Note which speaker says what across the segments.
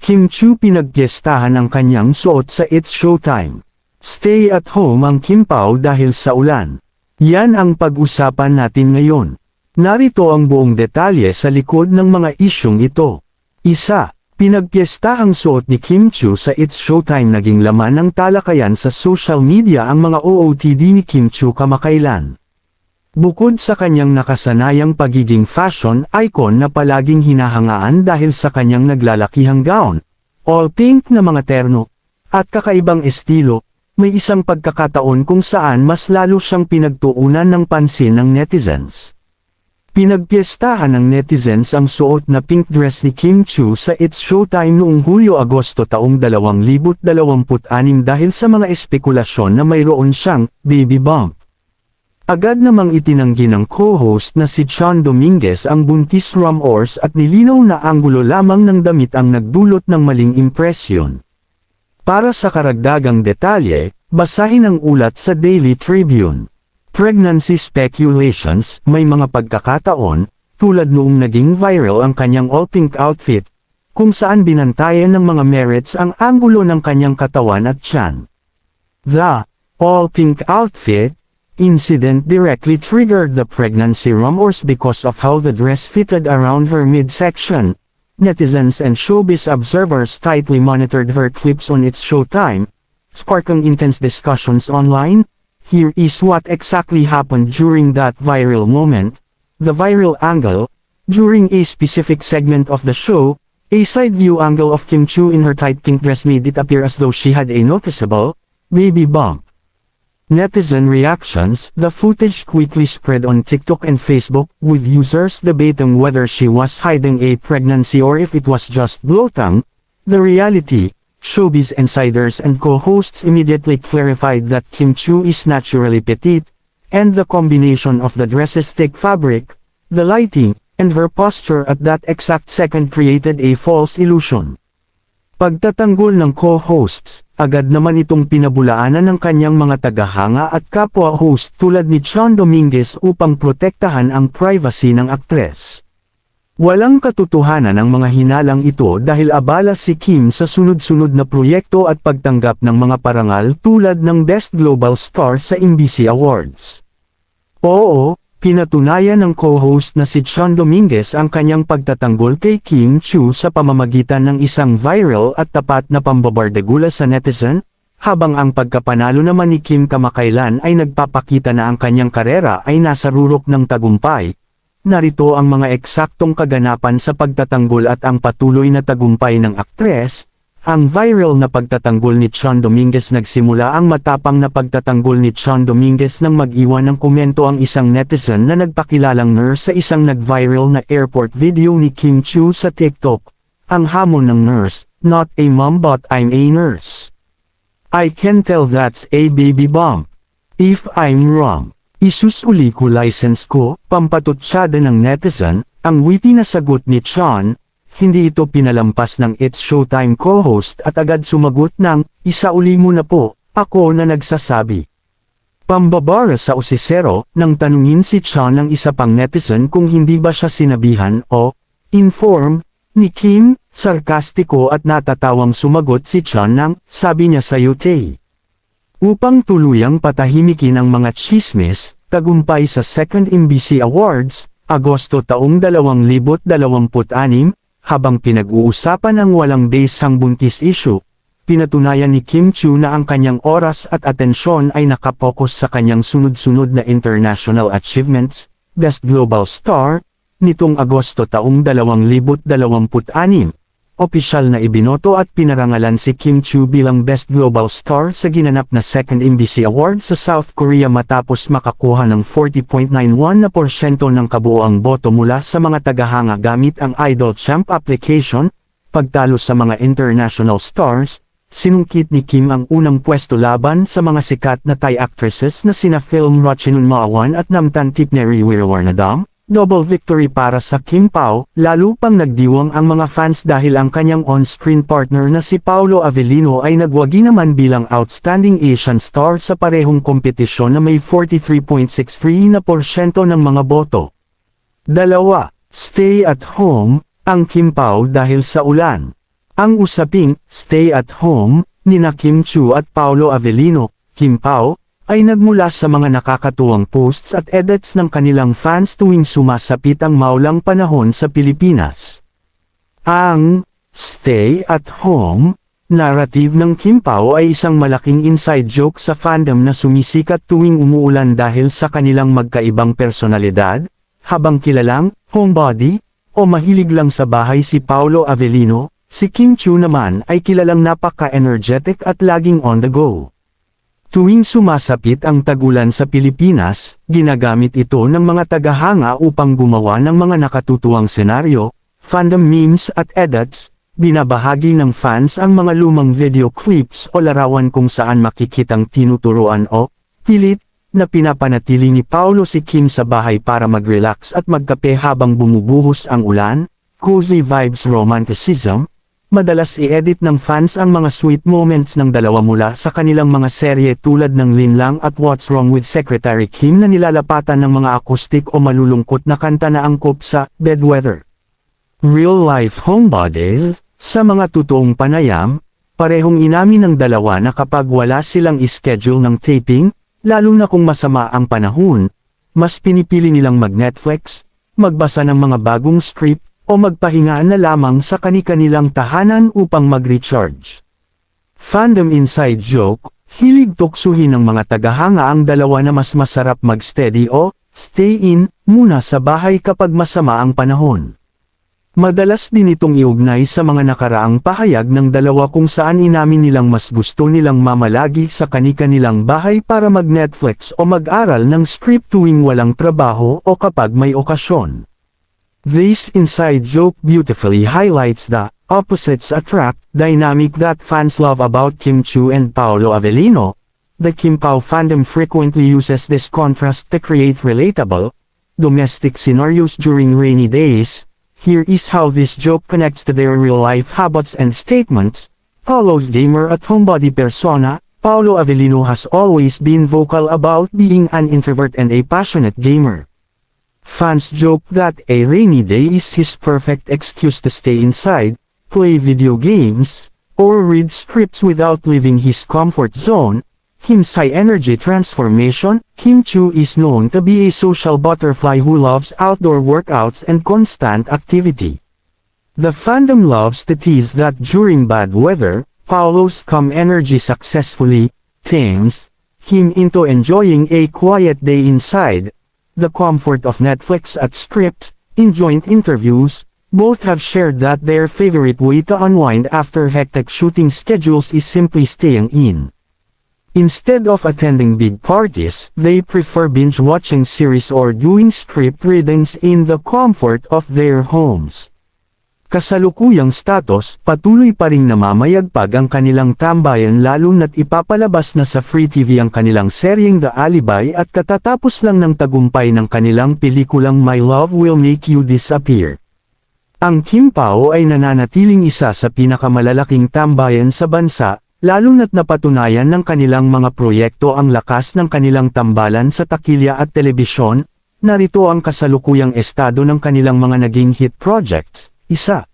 Speaker 1: Kim Chiu pinagpiestahan ang kanyang suot sa It's Showtime. Stay at home ang Kim Pao dahil sa ulan. Yan ang pag-usapan natin ngayon. Narito ang buong detalye sa likod ng mga isyong ito. 1. Pinagpiestahang suot ni Kim Chiu sa It's Showtime. Naging laman ng talakayan sa social media ang mga OOTD ni Kim Chiu kamakailan. Bukod sa kanyang nakasanayang pagiging fashion icon na palaging hinahangaan dahil sa kanyang naglalakihang gown, all pink na mga terno, at kakaibang estilo, may isang pagkakataon kung saan mas lalo siyang pinagtuunan ng pansin ng netizens. Pinagpiestahan ng netizens ang suot na pink dress ni Kim Chiu sa It's Showtime noong Hulyo-Agosto taong 2026 dahil sa mga espekulasyon na mayroon siyang baby bump. Agad namang itinanggi ng co-host na si Chon Dominguez ang buntis rumors at nilinaw na anggulo lamang ng damit ang nagdulot ng maling impresyon. Para sa karagdagang detalye, basahin ang ulat sa Daily Tribune. Pregnancy speculations. May mga pagkakataon, tulad noong naging viral ang kanyang all-pink outfit, kung saan binantayan ng mga merets ang anggulo ng kanyang katawan at tiyan. The all-pink outfit incident directly triggered the pregnancy rumors because of how the dress fitted around her midsection. Netizens and showbiz observers tightly monitored her clips on It's Showtime, sparking intense discussions online. Here is what exactly happened during that viral moment. The viral angle. During a specific segment of the show, a side view angle of Kim Chiu in her tight pink dress made it appear as though she had a noticeable baby bump. Netizen reactions. The footage quickly spread on TikTok and Facebook, with users debating whether she was hiding a pregnancy or if it was just bloatang. The reality, showbiz insiders and co-hosts immediately clarified that Kim Chiu is naturally petite, and the combination of the dress's thick fabric, the lighting, and her posture at that exact second created a false illusion. Pagtatanggol ng co-hosts, agad naman itong pinabulaanan ng kanyang mga tagahanga at kapwa-host tulad ni Chon Dominguez upang protektahan ang privacy ng aktres. Walang katotohanan ang mga hinalang ito dahil abala si Kim sa sunod-sunod na proyekto at pagtanggap ng mga parangal tulad ng Best Global Star sa MBC Awards. Oo, pinatunayan ng co-host na si Chon Dominguez ang kanyang pagtatanggol kay Kim Chiu sa pamamagitan ng isang viral at tapat na pambabardagula sa netizen, habang ang pagkapanalo naman ni Kim kamakailan ay nagpapakita na ang kanyang karera ay nasa rurok ng tagumpay. Narito ang mga eksaktong kaganapan sa pagtatanggol at ang patuloy na tagumpay ng aktres. Ang viral na pagtatanggol ni Chon Dominguez. Nagsimula ang matapang na pagtatanggol ni Chon Dominguez nang mag-iwan ng komento ang isang netizen na nagpakilalang nurse sa isang nag-viral na airport video ni Kim Chiu sa TikTok. Ang hamon ng nurse, "Not a mom but I'm a nurse. I can tell that's a baby bump. If I'm wrong, isusuli ko license ko." Pampatutsyada ng netizen, ang witty na sagot ni Chon. Hindi ito pinalampas ng It's Showtime co-host at agad sumagot ng, "Isauli mo na po, ako na nagsasabi." Pambabara sa usisero, nang tanungin si Chon ng isa pang netizen kung hindi ba siya sinabihan o inform ni Kim, sarkastiko at natatawang sumagot si Chon ng, "Sabi niya sa UT." Upang tuluyang patahimikin ang mga chismis, tagumpay sa Second MBC Awards, Agosto taong 2026, habang pinag-uusapan ang walang basang buntis issue, pinatunayan ni Kim Chiu na ang kanyang oras at atensyon ay nakapokus sa kanyang sunod-sunod na international achievements, Best Global Star, nitong Agosto taong 2026. Opisyal na ibinoto at pinarangalan si Kim Chiu bilang Best Global Star sa ginanap na Second MBC Awards sa South Korea matapos makakuha ng 40.91% ng kabuoang boto mula sa mga tagahanga gamit ang Idol Champ application. Pagtalo sa mga international stars, sinungkit ni Kim ang unang pwesto laban sa mga sikat na Thai actresses na sina Film Rochinun Maawan at Namtan Tipneri Wirwarnadam. Double victory para sa Kim Pao, lalo pang nagdiwang ang mga fans dahil ang kanyang on-screen partner na si Paolo Avellino ay nagwagi naman bilang Outstanding Asian Star sa parehong kompetisyon na may 43.63% ng mga boto. 2. Stay at home, ang Kim Pao dahil sa ulan. Ang usaping "Stay at Home" nina Kim Chiu at Paolo Avellino, Kim Pao, ay nagmula sa mga nakakatuwang posts at edits ng kanilang fans tuwing sumasapit ang maulang panahon sa Pilipinas. Ang "Stay at Home" narrative ng Kim Pao ay isang malaking inside joke sa fandom na sumisikat tuwing umuulan dahil sa kanilang magkaibang personalidad, habang kilalang homebody o mahilig lang sa bahay si Paolo Avellino. Si Kim Chiu naman ay kilalang napaka-energetic at laging on the go. Tuwing sumasapit ang tag-ulan sa Pilipinas, ginagamit ito ng mga tagahanga upang gumawa ng mga nakatutuwang senaryo, fandom memes at edits. Binabahagi ng fans ang mga lumang video clips o larawan kung saan makikitang tinuturuan o pilit na pinapanatili ni Paolo si Kim sa bahay para mag-relax at magkape habang bumubuhos ang ulan. Cozy vibes romanticism. Madalas i-edit ng fans ang mga sweet moments ng dalawa mula sa kanilang mga serye tulad ng Linlang at What's Wrong with Secretary Kim na nilalapatan ng mga acoustic o malulungkot na kanta na angkop sa bedwetter. Real-life homebodies. Sa mga totoong panayam, parehong inamin ng dalawa na kapag wala silang ischedule ng taping, lalo na kung masama ang panahon, mas pinipili nilang mag-Netflix, magbasa ng mga bagong script, o magpahinga na lamang sa kani-kanilang tahanan upang mag-recharge. Fandom inside joke, hilig tuksuhin ng mga tagahanga ang dalawa na mas masarap mag-steady o stay in muna sa bahay kapag masama ang panahon. Madalas din itong iugnay sa mga nakaraang pahayag ng dalawa kung saan inamin nilang mas gusto nilang mamalagi sa kani-kanilang bahay para mag-Netflix o mag-aral ng script tuwing walang trabaho o kapag may okasyon. This inside joke beautifully highlights the opposites attract dynamic that fans love about Kim Chiu and Paolo Avellino. The Kim Pao fandom frequently uses this contrast to create relatable, domestic scenarios during rainy days. Here is how this joke connects to their real-life habits and statements. Paolo's gamer at homebody persona. Paolo Avellino has always been vocal about being an introvert and a passionate gamer. Fans joke that a rainy day is his perfect excuse to stay inside, play video games, or read scripts without leaving his comfort zone. Kim's high-energy transformation. Kim Chiu is known to be a social butterfly who loves outdoor workouts and constant activity. The fandom loves to tease that during bad weather, Paolo's calm energy successfully tames him into enjoying a quiet day inside. The comfort of Netflix at scripts. In joint interviews, both have shared that their favorite way to unwind after hectic shooting schedules is simply staying in. Instead of attending big parties, they prefer binge-watching series or doing script readings in the comfort of their homes. Kasalukuyang status, patuloy pa ring namamayagpag ang kanilang tambayan lalo na't ipapalabas na sa Free TV ang kanilang seryeng The Alibi at katatapos lang ng tagumpay ng kanilang pelikulang My Love Will Make You Disappear. Ang Kim Pao ay nananatiling isa sa pinakamalalaking tambayan sa bansa, lalo na't napatunayan ng kanilang mga proyekto ang lakas ng kanilang tambalan sa takilya at telebisyon. Narito ang kasalukuyang estado ng kanilang mga naging hit projects. Isa.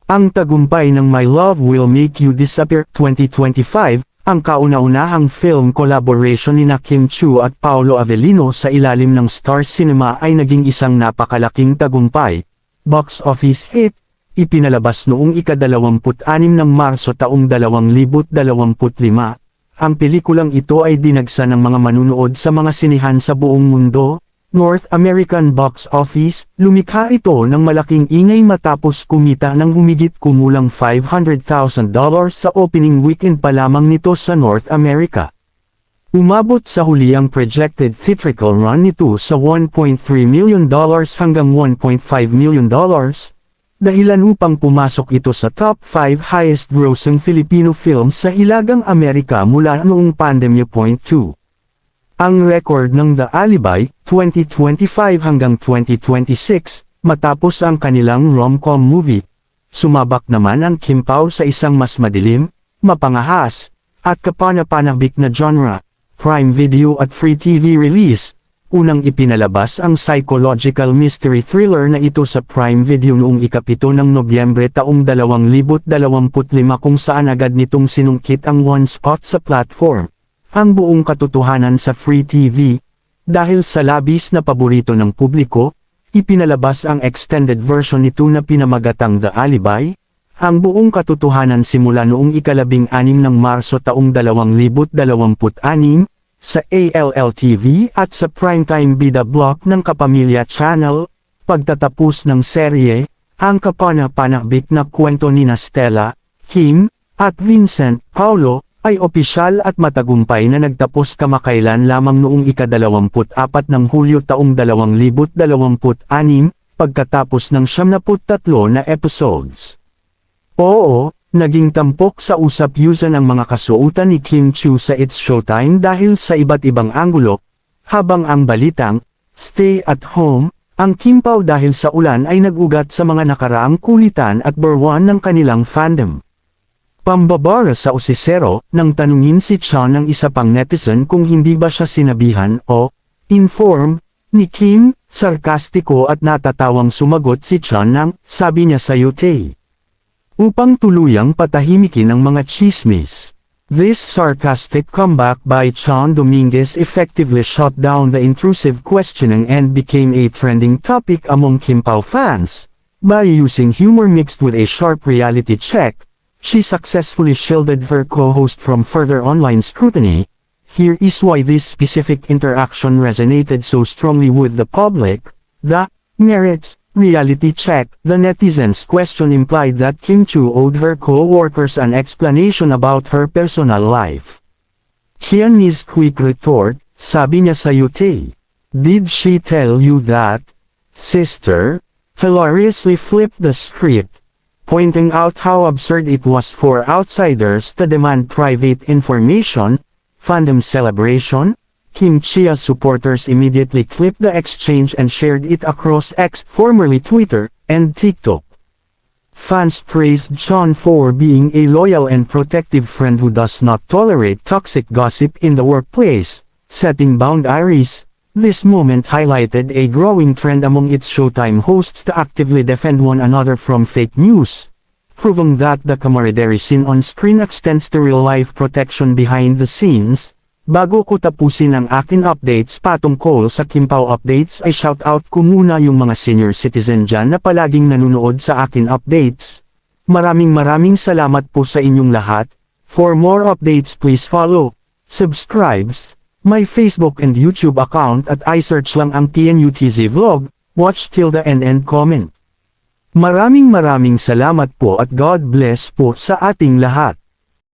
Speaker 1: Ang tagumpay ng My Love Will Make You Disappear 2025, ang kauna-unahang film collaboration nina Kim Chiu at Paolo Avellino sa ilalim ng Star Cinema ay naging isang napakalaking tagumpay. Box office hit, ipinalabas noong ika-26 ng Marso taong 2025. Ang pelikulang ito ay dinagsa ng mga manunood sa mga sinehan sa buong mundo. North American box office, lumikha ito ng malaking ingay matapos kumita ng humigit kumulang $500,000 sa opening weekend pa lamang nito sa North America. Umabot sa huli ang projected theatrical run nito sa $1.3 million hanggang $1.5 million, dahilan upang pumasok ito sa top 5 highest-grossing Filipino films sa Hilagang Amerika mula noong pandemya. 2. Ang record ng The Alibi, 2025 hanggang 2026, matapos ang kanilang rom-com movie. Sumabak naman ang Kim Pao sa isang mas madilim, mapangahas, at kapanapanabik na genre. Prime Video at Free TV release. unang ipinalabas ang psychological mystery thriller na ito sa Prime Video noong ika-7 ng Nobyembre taong 2025 kung saan agad nitong sinungkit ang one spot sa platform. Ang buong katotohanan sa Free TV. Dahil sa labis na paborito ng publiko, ipinalabas ang extended version nito na pinamagatang The Alibi. Ang buong katotohanan simula noong ika-16 ng Marso taong 2026, sa ALL-TV at sa primetime bida block ng Kapamilya Channel. Pagtatapos ng serye, ang kapana-panakbik na kwento nina Stella, Kim, at Vincent Paulo, ay opisyal at matagumpay na nagtapos kamakailan lamang noong ika-24 ng Hulyo taong 2026, pagkatapos ng 73 na episodes. Oo, naging tampok sa usap-yusan ang mga kasuotan ni Kim Chiu sa It's Showtime dahil sa iba't ibang anggulo, habang ang balitang, stay at home, ang Kim Pao dahil sa ulan ay nag-ugat sa mga nakaraang kulitan at burwan ng kanilang fandom. Pambabara sa usisero, nang tanungin si Chan ng isa pang netizen kung hindi ba siya sinabihan o inform ni Kim, sarkastiko at natatawang sumagot si Chan ng, sabi niya sa UK. Upang tuluyang patahimikin ang mga chismis. This sarcastic comeback by Chan Dominguez effectively shut down the intrusive questioning and became a trending topic among Kim Pao fans. By using humor mixed with a sharp reality check, she successfully shielded her co-host from further online scrutiny. Here is why this specific interaction resonated so strongly with the public. The merits reality check. The netizens' question implied that Kim Chiu owed her co-workers an explanation about her personal life. Kian's quick retort, sabi niya sa UK. Did she tell you that, sister? Hilariously flipped the script, pointing out how absurd it was for outsiders to demand private information. Fandom celebration? Kim Chia's supporters immediately clipped the exchange and shared it across X, formerly Twitter, and TikTok. Fans praised Chan for being a loyal and protective friend who does not tolerate toxic gossip in the workplace, setting boundaries. This moment highlighted a growing trend among its Showtime hosts to actively defend one another from fake news, proving that the camaraderie seen on screen extends to real-life protection behind the scenes. Bago ko tapusin ang akin updates patungkol sa Kim Pao updates ay shoutout ko muna yung mga senior citizen dyan na palaging nanonood sa akin updates. Maraming salamat po sa inyong lahat. For more updates please follow, subscribe, my Facebook and YouTube account at i-search lang ang TNUTZ Vlog, watch till the end and comment. Maraming salamat po at God bless po sa ating lahat.